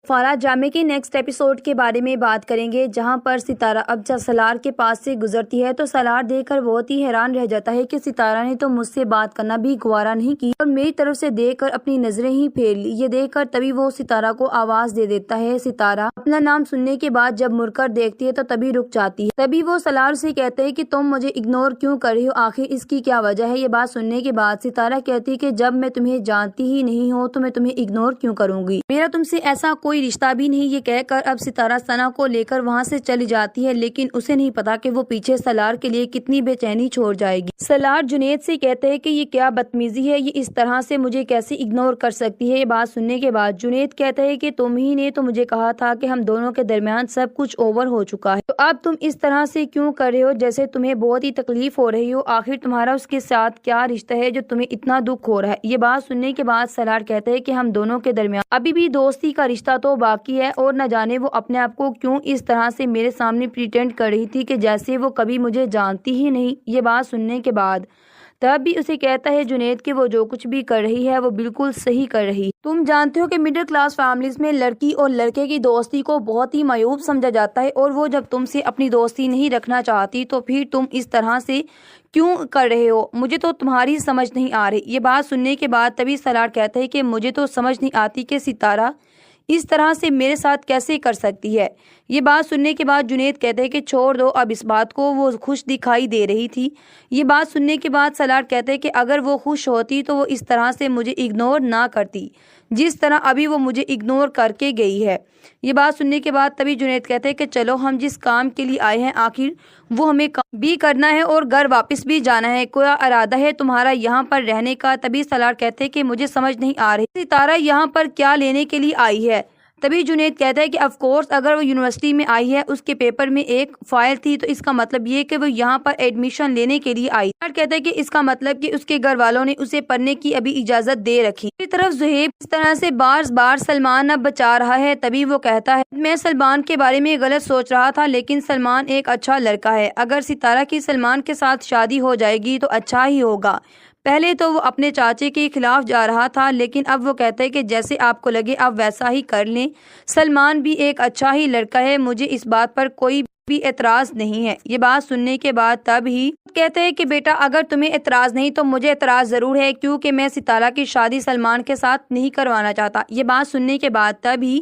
فارا جامع کے next episode کے بارے میں بات کریں گے، جہاں پر ستارہ اب جب سالار کے پاس سے گزرتی ہے تو سالار دیکھ کر بہت ہی حیران رہ جاتا ہے کہ ستارہ نے تو مجھ سے بات کرنا بھی گوارا نہیں کی اور میری طرف سے دیکھ کر اپنی نظریں ہی پھیر لی۔ یہ دیکھ کر تبھی وہ ستارہ کو آواز دے دیتا ہے۔ ستارہ اپنا نام سننے کے بعد جب مڑ کر دیکھتی ہے تو تبھی رک جاتی ہے۔ تبھی وہ سالار سے کہتے ہیں کہ تم مجھے اگنور کیوں کر رہی ہو، آخر اس کی کیا وجہ ہے؟ یہ بات سننے کے بعد ستارہ کہتی ہے کہ جب میں تمہیں جانتی ہی نہیں ہوں تو میں تمہیں اگنور کیوں کروں گی، میرا تم سے ایسا کوئی رشتہ بھی نہیں۔ یہ کہہ کر اب ستارہ ثنا کو لے کر وہاں سے چلی جاتی ہے، لیکن اسے نہیں پتا کہ وہ پیچھے سالار کے لیے کتنی بے چینی چھوڑ جائے گی۔ سالار جنید سے کہتے ہیں کہ یہ کیا بدتمیزی ہے، یہ اس طرح سے مجھے کیسے اگنور کر سکتی ہے؟ یہ بات سننے کے بعد جنید کہتا ہے کہ تم ہی نے تو مجھے کہا تھا کہ ہم دونوں کے درمیان سب کچھ اوور ہو چکا ہے، تو اب تم اس طرح سے کیوں کر رہے ہو جیسے تمہیں بہت ہی تکلیف ہو رہی ہو؟ آخر تمہارا اس کے ساتھ کیا رشتہ ہے جو تمہیں اتنا دکھ ہو رہا ہے؟ یہ بات سننے کے بعد سالار کہتے ہیں کہ ہم دونوں کے درمیان ابھی بھی دوستی کا رشتہ تو باقی ہے، اور نہ جانے وہ اپنے آپ کو کیوں اس طرح سے میرے سامنے پریٹینڈ کر رہی تھی کہ جیسے وہ کبھی مجھے جانتی ہی نہیں۔ یہ بات سننے کے بعد تب بھی اسے کہتا ہے جنید کہ وہ جو کچھ بھی کر رہی ہے وہ بالکل صحیح کر رہی ہے۔ تم جانتے ہو کہ مڈل کلاس فیملیز میں لڑکی اور لڑکے کی دوستی کو بہت ہی معیوب سمجھا جاتا ہے، اور وہ جب تم سے اپنی دوستی نہیں رکھنا چاہتی تو پھر تم اس طرح سے کیوں کر رہے ہو؟ مجھے تو تمہاری سمجھ نہیں آ رہی۔ یہ بات سننے کے بعد تبھی سالار کہتا ہے کہ مجھے تو سمجھ نہیں آتی کہ ستارہ اس طرح سے میرے ساتھ کیسے کر سکتی ہے۔ یہ بات سننے کے بعد جنید کہتے ہیں کہ چھوڑ دو اب اس بات کو، وہ خوش دکھائی دے رہی تھی۔ یہ بات سننے کے بعد سالار کہتے ہیں کہ اگر وہ خوش ہوتی تو وہ اس طرح سے مجھے اگنور نہ کرتی جس طرح ابھی وہ مجھے اگنور کر کے گئی ہے۔ یہ بات سننے کے بعد تبھی جنید کہتے ہیں کہ چلو ہم جس کام کے لیے آئے ہیں آخر وہ ہمیں کام بھی کرنا ہے اور گھر واپس بھی جانا ہے، کوئی ارادہ ہے تمہارا یہاں پر رہنے کا؟ تبھی سالار کہتے ہیں کہ مجھے سمجھ نہیں آ رہی ستارہ یہاں پر کیا لینے کے لیے آئی ہے۔ تبھی جنید کہتا ہے کہ آف کورس اگر وہ یونیورسٹی میں آئی ہے، اس کے پیپر میں ایک فائل تھی تو اس کا مطلب یہ کہ وہ یہاں پر ایڈمیشن لینے کے لیے آئی۔ کہتا ہے کہ اس کا مطلب کہ اس کے گھر والوں نے اسے پڑھنے کی ابھی اجازت دے رکھی۔ دوسری طرف زہیب اس طرح سے بار بار سلمان اب بچا رہا ہے، تبھی وہ کہتا ہے میں سلمان کے بارے میں غلط سوچ رہا تھا، لیکن سلمان ایک اچھا لڑکا ہے، اگر ستارہ کی سلمان کے ساتھ شادی ہو جائے گی تو اچھا ہی ہوگا۔ پہلے تو وہ اپنے چاچے کے خلاف جا رہا تھا، لیکن اب وہ کہتا ہے کہ جیسے آپ کو لگے آپ ویسا ہی کر لیں، سلمان بھی ایک اچھا ہی لڑکا ہے، مجھے اس بات پر کوئی بھی اعتراض نہیں ہے۔ یہ بات سننے کے بعد تب ہی کہتے ہیں کہ بیٹا اگر تمہیں اعتراض نہیں تو مجھے اعتراض ضرور ہے، کیونکہ میں ستارہ کی شادی سلمان کے ساتھ نہیں کروانا چاہتا۔ یہ بات سننے کے بعد تب ہی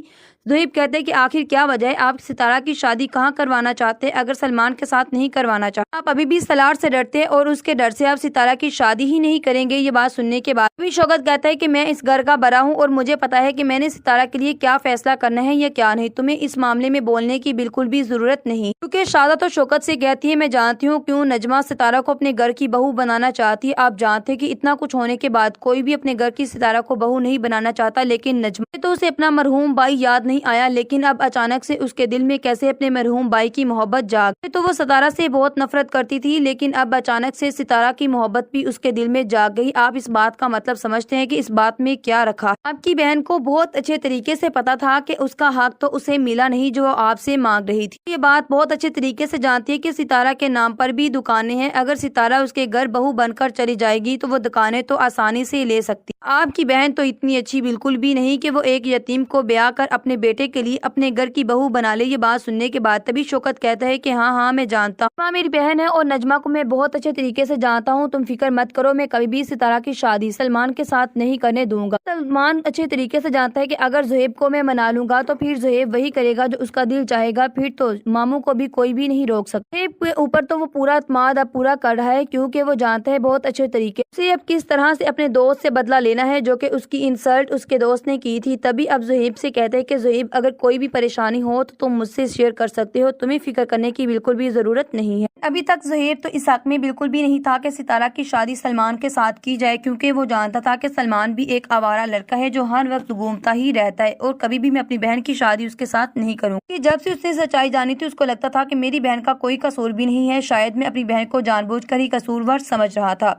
زہیب کہتے ہیں کہ آخر کیا وجہ ہے، آپ ستارہ کی شادی کہاں کروانا چاہتے ہیں اگر سلمان کے ساتھ نہیں کروانا چاہتے؟ آپ ابھی بھی سالار سے ڈرتے ہیں اور اس کے ڈر سے آپ ستارہ کی شادی ہی نہیں کریں گے۔ یہ بات سننے کے بعد ابھی شوکت کہتا ہے کہ میں اس گھر کا بڑا ہوں اور مجھے پتا ہے کہ میں نے ستارہ کے لیے کیا فیصلہ کرنا ہے یا کیا نہیں، تمہیں اس معاملے میں بولنے کی بالکل بھی ضرورت نہیں، کیونکہ شادہ تو شوکت سے کہتی ہے میں جانتی ہوں کیوں نجمہ ستارہ کو اپنے گھر کی بہو بنانا چاہتی ہے۔ آپ جانتے ہیں کہ اتنا کچھ ہونے کے بعد کوئی بھی اپنے گھر کی ستارہ کو بہو نہیں بنانا چاہتا، لیکن نجمہ تو اسے اپنا مرحوم بھائی یاد نہیں آیا، لیکن اب اچانک سے اس کے دل میں کیسے اپنے مرحوم بھائی کی محبت جاگ گئی۔ تو وہ ستارہ سے بہت نفرت کرتی تھی، لیکن اب اچانک سے ستارہ کی محبت بھی اس کے دل میں جاگ گئی۔ آپ اس بات کا مطلب سمجھتے ہیں کہ اس بات میں کیا رکھا ہے؟ آپ کی بہن کو بہت اچھے طریقے سے پتا تھا کہ اس کا حق تو اسے ملا نہیں جو وہ آپ سے مانگ رہی تھی۔ یہ بات بہت اچھے طریقے سے جانتی ہے کہ ستارہ کے نام پر بھی دکانیں ہیں، اگر ستارہ اس کے گھر بہو بن کر چلی جائے گی تو وہ دکانیں تو آسانی سے لے سکتی۔ آپ کی بہن تو اتنی اچھی بالکل بھی نہیں کہ وہ ایک یتیم کو بیاہ کر اپنے بیٹے کے لیے اپنے گھر کی بہو بنا لے۔ یہ بات سننے کے بعد تبھی شوکت کہتا ہے کہ ہاں میں جانتا ہوں، نجمہ میری بہن ہے اور نجمہ کو میں بہت اچھے طریقے سے جانتا ہوں، تم فکر مت کرو، میں کبھی بھی ستارہ کی شادی سلمان کے ساتھ نہیں کرنے دوں گا۔ سلمان اچھے طریقے سے جانتا ہے کہ اگر زہیب کو میں منا لوں گا تو پھر زہیب وہی کرے گا جو اس کا دل چاہے گا، پھر تو ماموں کو بھی کوئی بھی نہیں روک سکتا۔ زہیب کے اوپر تو وہ پورا اعتماد اب پورا کر رہا ہے، کیونکہ وہ جانتا ہے بہت اچھے طریقے سے اب کس طرح سے اپنے دوست سے بدلہ لینا ہے جو کہ اس کی انسلٹ اس کے دوست نے کی تھی۔ تبھی اب زہیب سے کہتے ہیں کہ زہیب اگر کوئی بھی پریشانی ہو تو تم مجھ سے شیئر کر سکتے ہو، تمہیں فکر کرنے کی بالکل بھی ضرورت نہیں ہے۔ ابھی تک زہیب تو اس حق میں بالکل بھی نہیں تھا کہ ستارہ کی شادی سلمان کے ساتھ کی جائے، کیونکہ وہ جانتا تھا کہ سلمان بھی ایک آوارہ لڑکا ہے جو ہر وقت گھومتا ہی رہتا ہے، اور کبھی بھی میں اپنی بہن کی شادی اس کے ساتھ نہیں کروں گی۔ جب سے اس نے سچائی جانی تھی اس کو لگتا تھا کہ میری بہن کا کوئی قصور بھی نہیں ہے، شاید میں اپنی بہن کو جان بوجھ کر ہی قصوروار سمجھ رہا تھا۔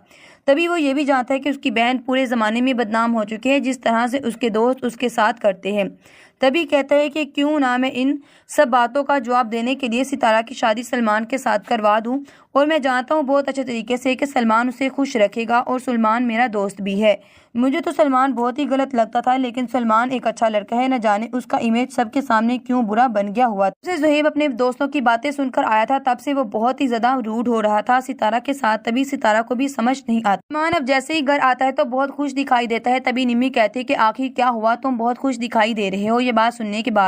تبھی وہ یہ بھی جانتا ہے کہ اس کی بہن پورے زمانے میں بدنام ہو چکی ہے جس طرح سے اس کے دوست اس کے ساتھ کرتے ہیں۔ تبھی کہتا ہے کہ کیوں نہ میں ان سب باتوں کا جواب دینے کے لیے ستارہ کی شادی سلمان کے ساتھ کروا دوں اور میں جانتا ہوں بہت اچھے طریقے سے کہ سلمان اسے خوش رکھے گا اور سلمان میرا دوست بھی ہے۔ مجھے تو سلمان بہت ہی غلط لگتا تھا، لیکن سلمان ایک اچھا لڑکا ہے، نہ جانے اس کا امیج سب کے سامنے کیوں برا بن گیا ہوا۔ جب سے زہیب اپنے دوستوں کی باتیں سن کر آیا تھا تب سے وہ بہت ہی زیادہ روڈ ہو رہا تھا ستارہ کے ساتھ، تبھی ستارہ کو بھی سمجھ نہیں آتا۔ سلمان اب جیسے ہی گھر آتا ہے تو بہت خوش دکھائی دیتا ہے، تبھی نمی کہتی ہے کہ آخر کیا ہوا، تم بہت خوش دکھائی دے رہے ہو۔ یہ بات سننے کے بعد